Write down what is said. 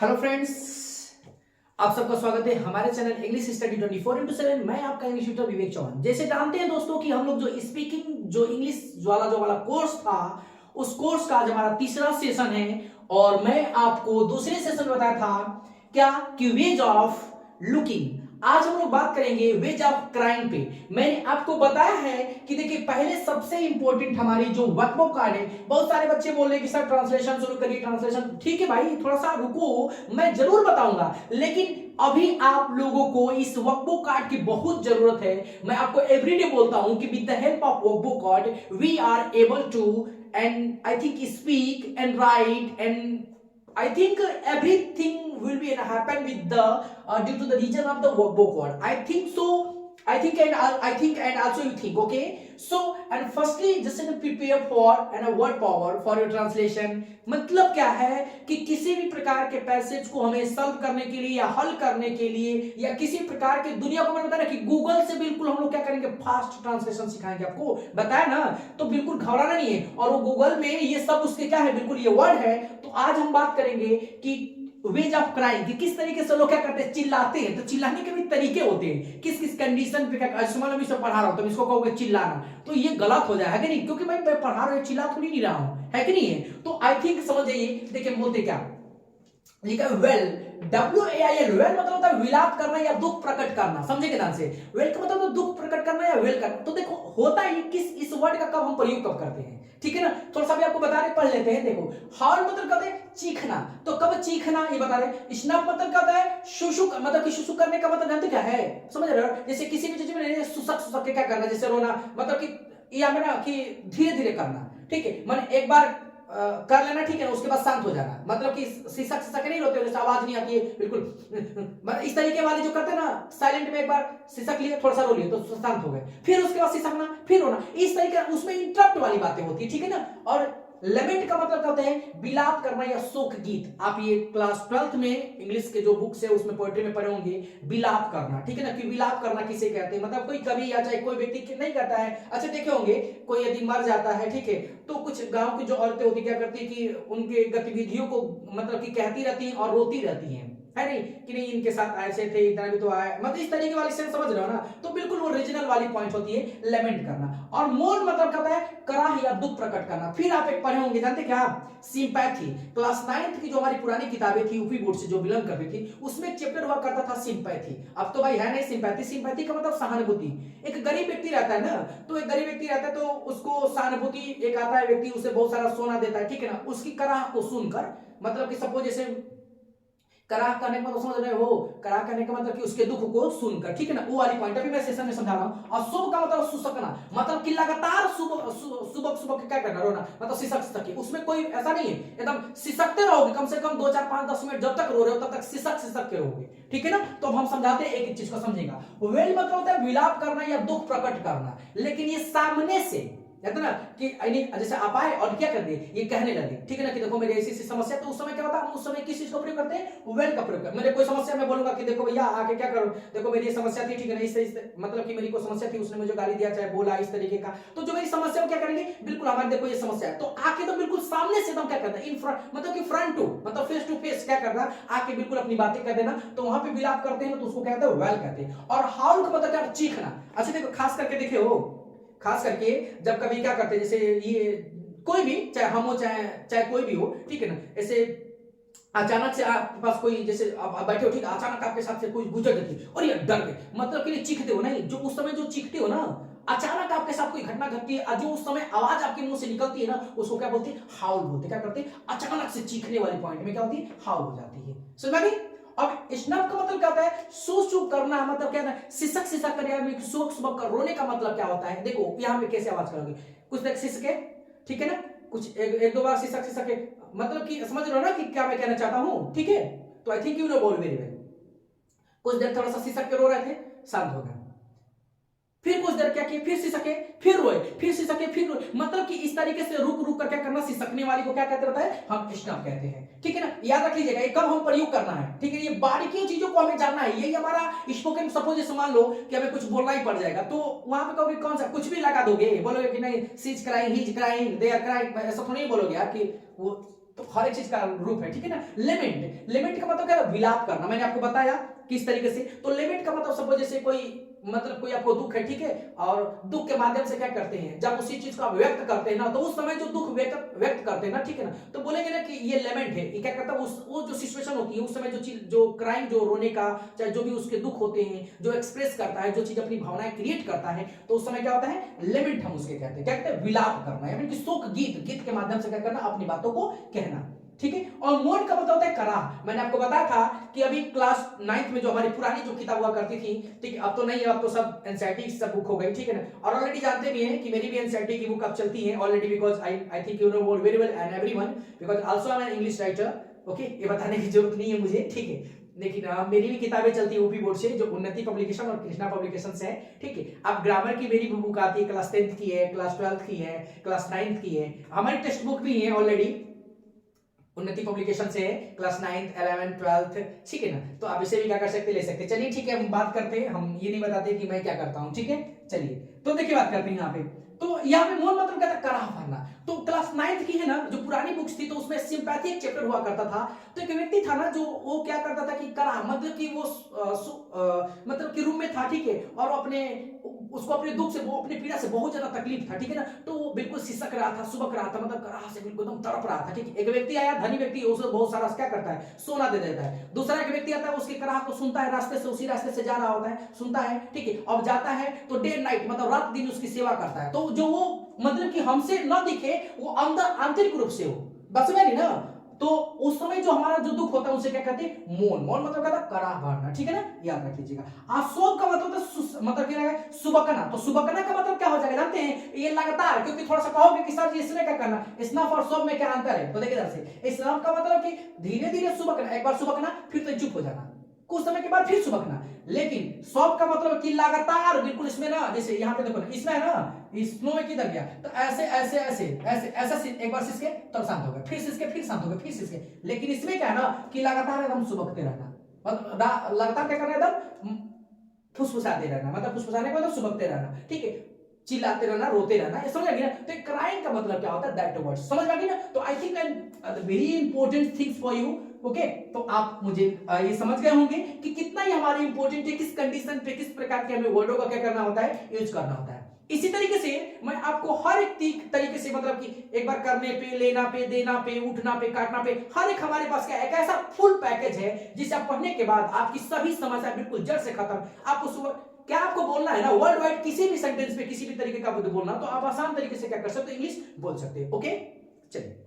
Hello friends, आप सबका स्वागत है हमारे चैनल इंग्लिश स्टडी 24/7। मैं आपका इंग्लिश ट्यूटर विवेक चौहान। जैसे जानते हैं दोस्तों कि हम लोग जो स्पीकिंग जो इंग्लिश वाला कोर्स था, उस कोर्स का आज हमारा तीसरा सेशन है और मैं आपको दूसरे सेशन में बताया था क्या कि वेज ऑफ लुकिंग। आज हम लोग बात करेंगे वेज ऑफ क्राइम पे। मैंने आपको बताया है कि देखिए पहले सबसे इंपॉर्टेंट हमारी जो वर्कबुक कार्ड है, बहुत सारे बच्चे बोल रहे हैं कि सर ट्रांसलेशन शुरू करिए ट्रांसलेशन। ठीक है भाई, थोड़ा सा रुको, मैं जरूर बताऊंगा, लेकिन अभी आप लोगों को इस वर्कबुक कार्ड की बहुत जरूरत है। मैं आपको एवरीडे बोलता हूं कि with the help of workbook card we are able to and I think speak and write and I think everything will be happen with the due to the reason of the workbook code. I think so. I think and also you think. Okay. So and firstly just prepare for and a word power for your translation. मतलब क्या है कि किसी भी प्रकार के passage को हमें सॉल्व करने के लिए या हल करने के लिए या किसी प्रकार के दुनिया को मैंने बताया कि गूगल से बिल्कुल हम लोग क्या करेंगे, फास्ट ट्रांसलेशन सिखाएंगे। आपको बताया ना, तो बिल्कुल घबराना नहीं है। और वो गूगल में ये सब उसके क्या है, बिल्कुल ये वर्ड है। तो आज हम बात करेंगे कि वेज ऑफ क्राइम कि किस तरीके से लोग क्या करते हैं, चिल्लाते हैं। तो चिल्लाने के भी तरीके होते हैं, किस किस कंडीशन पे क्या। मान लो पढ़ा रहा हूं तो इसको कहोगे चिल्लाना, तो ये गलत हो जाएगा नहीं, क्योंकि मैं पढ़ा रहा हूं, चिल्ला थोड़ी नहीं रहा हूं, है कि नहीं है। तो आई थिंक समझ जाइए। देखिए बोलते क्या लिखा है, वेल WAIL। वेल मतलब होता है विलाप करना या दुख प्रकट करना। समझेंगे ध्यान से। वेल का मतलब तो दुख प्रकट करना या वेल करना। तो देखो होता है किस इस वर्ड का कब हम प्रयोग कब करते हैं, ठीक है ना। थोड़ा सा भी आपको बता रहे, पढ़ लेते हैं। देखो हाउल मतलब कहते हैं चीखना, तो कब चीखना ये बता रहे। स्नफ मतलब कहता है शुशु, मतलब कि शुशु करने का मतलब जानते क्या है, समझ रहे हो। जैसे किसी भी चीज में सुसक सुसक के क्या करना, जैसे रोना, मतलब कि या ना कि धीरे धीरे करना, ठीक है। माने एक बार कर लेना, ठीक है, उसके बाद शांत हो जाना। मतलब कि सिसक सिसक नहीं रोते हो, जैसे आवाज नहीं आती है बिल्कुल, मतलब इस तरीके वाले जो करते हैं ना, साइलेंट में एक बार सिसक लिए, थोड़ा सा रो लिए तो शांत हो गए, फिर उसके बाद सिसकना, फिर रोना, इस तरीके उसमें इंटरप्ट वाली बातें होती है, ठीक है ना। और लेमेंट का मतलब कहते हैं विलाप करना या शोक गीत। आप ये क्लास 12th में इंग्लिश के जो बुक्स है उसमें पोएट्री में पढ़े होंगे, विलाप करना, ठीक है ना। कि विलाप करना किसे कहते हैं, मतलब कोई कवि या चाहे कोई व्यक्ति नहीं करता है। अच्छा देखे होंगे कोई यदि मर जाता है, ठीक है, तो कुछ गांव की जो औरतें होती क्या करती है कि उनके गतिविधियों को मतलब कि कहती रहती हैं और रोती रहती हैं, है नहीं कि नहीं इनके साथ ऐसे थे, इतना भी तो आया, मतलब इस तरीके वाली सेंस समझ रहे हो ना। तो बिल्कुल वो रीजनल वाली पॉइंट होती है लेमेंट करना। और मोल मतलब कहता है कराह या दुख प्रकट करना। फिर आप एक पढ़े होंगे, जानते क्या, सिंपैथी। क्लास 9th की जो हमारी पुरानी किताबें थी यूपी बोर्ड से जो बिलोंग करती थी, उसमें एक चैप्टर हुआ करता था सिंपैथी। अब तो भाई है नहीं सिंपैथी। सिंपैथी का मतलब सहानुभूति। एक गरीब व्यक्ति रहता है ना, तो एक गरीब व्यक्ति रहता है तो उसको सहानुभूति, एक आता है व्यक्ति उसे बहुत सारा सोना देता है, ठीक है ना, उसकी कराह को सुनकर, मतलब कि सपोज जैसे कराह करने का मतलब समझ रहे हो, कराह करने का मतलब कि उसके दुख को सुनकर, ठीक है ना, वो वाली पॉइंट अभी मैं सेशन में समझा रहा हूं। और शुभ का मतलब सुसकना, मतलब कि लगातार सुबह सुबह सुबह क्या करना, रोना, मतलब सिसक सके। उसमें कोई ऐसा नहीं है एकदम सिसकते रहोगे, कम से कम 2 4 5 10 मिनट जब तक रो रहे हो तब तक सिसक सिसक के रहोगे, ठीक है ना। तो अब हम समझाते हैं एक एक चीज को समझेगा। वेल मतलब होता है विलाप करना या दुख प्रकट करना, लेकिन ये सामने से कहते ना कि जैसे आप आए और क्या कर दिए, ये कहने लगे, ठीक है ना, कि देखो मेरी ऐसी ऐसी समस्या। तो उस समय क्या होता है, हम उस समय किस चीज का प्रयोग करते हैं, वेल का प्रयोग करते हैं। मेरे कोई समस्या मैं बोलूंगा कि देखो भैया आके क्या करो, देखो मेरी ये समस्या थी, ठीक है ना, इस मतलब कि मेरी कोई समस्या थी, उसने मुझे गाली दिया चाहे बोला इस तरीके का, तो जो मेरी समस्या क्या करेंगे, बिल्कुल हमारे देखो ये समस्या है, तो आके तो बिल्कुल सामने से एकदम क्या करना, इन फ्रंट, मतलब कि फ्रंट टू मतलब फेस टू फेस क्या करना, आके बिल्कुल अपनी बातें कर देना। तो वहां पे विलाप करते हैं तो उसको कहते हैं वेल कहते हैं। और हाउल का मतलब क्या, चीखना। अच्छा देखो खास करके देखे हो, खास करके जब कभी क्या करते हैं, जैसे ये कोई भी चाहे हम हो चाहे कोई भी हो, ठीक है ना, ऐसे अचानक से आपके पास कोई, जैसे आप बैठे हो, ठीक है, अचानक आपके साथ से कोई गुजर जाती और ये डर गए, मतलब कि चीखते हो नहीं, जो उस समय जो चीखते हो ना, अचानक आपके साथ कोई घटना घटती है, जो उस समय आवाज आपके मुंह से निकलती है ना, उसको क्या बोलते हैं, हाउल बोलते हैं। क्या करते हैं, अचानक से चीखने वाली पॉइंट में क्या होती है, हाउल हो जाती है। समझ में। अब स्नफ का मतलब क्या होता है, सो सो करना, मतलब क्या है, सिसक सिसक कर, शोक सबक कर, रोने का मतलब क्या होता है। देखो यहां पे कैसे आवाज करोगे, कुछ देर सिसके, ठीक है ना, कुछ एक दो बार सिसक सिसके, मतलब कि समझ रहे हो ना कि क्या मैं कहना चाहता हूं, ठीक है। तो आई थिंक यू नो बोल वेरी वेल। कुछ देर थोड़ा सा सिसक के रो रहे थे, शांत हो गए, फिर कुछ देर क्या किए, फिर सिसके, फिर रोए, फिर सिसके, फिर रोए, मतलब कि इस तरीके से रुक रुक कर क्या करना, सिसकने वाली को क्या कहते रहता है, हम स्नफ कहते हैं, ठीक है ना। याद रख लीजिएगा ये कब हम प्रयोग करना है, ठीक है, ये बारीकी चीजों को हमें जानना है। यही हमारा स्पोकन, सपोज जैसे मान लो कि हमें कुछ बोलना ही पड़ जाएगा, तो वहां पे कहोगे कौन सा, कुछ भी लगा दोगे, बोलोगे कि नहीं she is crying, he is crying, they are crying, ऐसा थोड़ी बोलोगे यार कि वो तो हर एक चीज का रूप है, ठीक है ना। लेमेंट, लेमेंट का मतलब क्या है, विलाप करना। मैंने आपको बताया किस तरीके से। तो लेमेंट का मतलब सपोज जैसे कोई मतलब कोई आपको दुख है, ठीक है, और दुख के माध्यम से क्या करते हैं, जब उसी चीज को आप व्यक्त करते हैं ना, तो उस समय जो दुख व्यक्त करते हैं ना, ठीक है ना, तो बोलेंगे ना कि ये लेमेंट है। ये क्या करता है, उस वो जो सिचुएशन होती है उस समय जो चीज, जो क्राइम, जो रोने का, चाहे जो भी उसके दुख होते हैं, जो एक्सप्रेस करता है, जो चीज अपनी भावनाएं क्रिएट करता है, तो उस समय क्या होता है, लेमेंट हम उसके कहते हैं। क्या कहते हैं, विलाप करना, यानी कि शोक गीत, गीत के माध्यम से क्या करना, अपनी बातों को कहना, ठीक है। और मोड का मतलब होता है कराह। मैंने आपको बताया था कि अभी क्लास 9th में जो हमारी पुरानी जो किताब हुआ करती थी, ठीक है, अब तो नहीं है, अब तो सब एनसीईआरटी सब बुक हो गई, ठीक है ना। और ऑलरेडी जानते भी हैं कि मेरी भी एनसीईआरटी की बुक अब चलती है already, because I think you know very well and everyone, because also I am an English writer, okay, ये बताने की जरूरत नहीं है मुझे, ठीक है। लेकिन मेरी भी किताबें चलती है यूपी बोर्ड से, जो उन्नति पब्लिकेशन और कृष्णा पब्लिकेशन से है, ठीक है। अब ग्रामर की मेरी बुक आती है, क्लास 10th की है, क्लास 12th की है, क्लास 9th की है, हमारी टेक्स्ट बुक भी है ऑलरेडी, उन्नति पब्लिकेशन से है, क्लास 9th 11th 12th, ठीक है ना। तो आप इसे भी क्या कर सकते, ले सकते। चलिए ठीक है, हम बात करते हैं, हम ये नहीं बताते कि मैं क्या करता हूं, ठीक है। चलिए तो देखिए बात करते हैं यहाँ पे। तो यहाँ पे मूल मतलब क्या था, कराह भरना। तो क्लास 9th की है ना जो पुरानी बुक्स थी, तो उसमें सिंपैथी एक चैप्टर हुआ करता था। तो एक व्यक्ति था ना जो वो क्या करता था कि कराह मतलब कि वो मतलब कि रूम में था, ठीक है, और अपने उसको अपने दुख से, वो अपनी पीड़ा से बहुत ज्यादा तकलीफ था, ठीक है ना। तो वो बिल्कुल सिसक रहा था, सुबक रहा था, मतलब कराह से बिल्कुल एकदम तड़प रहा था, ठीक है। एक व्यक्ति आया, धनी व्यक्ति, उसे बहुत सारा क्या करता है, सोना दे देता है। दूसरा एक व्यक्ति आता है, उसके कराह को सुनता है, रास्ते से, उसी रास्ते से जा रहा होता है, सुनता है, ठीक है, अब जाता है तो डे नाइट मतलब रात दिन उसकी सेवा करता है। तो जो वो मतलब कि हमसे न दिखे, वो अंदर आंतरिक रूप से हो, बस में नहीं ना। तो उस समय जो हमारा जो दुख होता है उसे क्या कहते हैं, मौन। मौन मतलब क्या था, कराह भरना, ठीक है ना, याद रख लीजिएगा। आशोक का मतलब मतलब क्या है, सुबकना। तो सुबकना का मतलब क्या हो जाएगा, जानते हैं, ये लगातार, क्योंकि थोड़ा सा कहोगे कि सर इसमें क्या करना, स्नफ और सोब में क्या अंतर है, तो देखिए इधर से, स्नफ का मतलब कि धीरे धीरे सुबकना, एक बार सुबकना फिर तो चुप हो जाना, कुछ समय के बाद फिर सुबकना। लेकिन सॉफ्ट का मतलब कि लगातार, बिल्कुल इसमें ना, जैसे यहाँ पे देखो ना, इसमें है ना, स्नो में किधर गया, तो ऐसे ऐसे ऐसे ऐसे ऐसे एक बार सिसके तब शांत हो गए, फिर सिसके फिर शांत हो गए, फिर सिसके। लेकिन इसमें क्या है ना कि लगातार एकदम सुबकते रहना, मतलब लगातार क्या करना, एकदम फुसफुसाते रहना, मतलब फुसफुसाने का मतलब सुबकते रहना, ठीक है, चिल्लाते रहना, रोते रहना, ये समझ गया ना। तो क्राइम का मतलब क्या होता है, दैट वर्ड, समझ आ गई ना। तो I think very important things for you, okay. तो आप मुझे ये समझ गए होंगे कि कितना ही हमारे इंपॉर्टेंट है, किस कंडीशन पे, किस प्रकार के हमें वर्डों का क्या करना होता है, यूज करना होता है। इसी तरीके से मैं आपको हर एक तरीके से, मतलब कि एक बार करने पे, लेना पे, देना पे, उठना पे, काटना पे, हर एक हमारे पास क्या एक ऐसा फुल पैकेज है जिसे आप पढ़ने के बाद आपकी सभी समस्या बिल्कुल जड़ से खत्म। आपको सुबह क्या आपको बोलना है ना, वर्ल्ड वाइड किसी भी सेंटेंस पे किसी भी तरीके का बोलना, तो आप आसान तरीके से क्या कर सकते हो, इंग्लिश बोल सकते हो, ओके। चलिए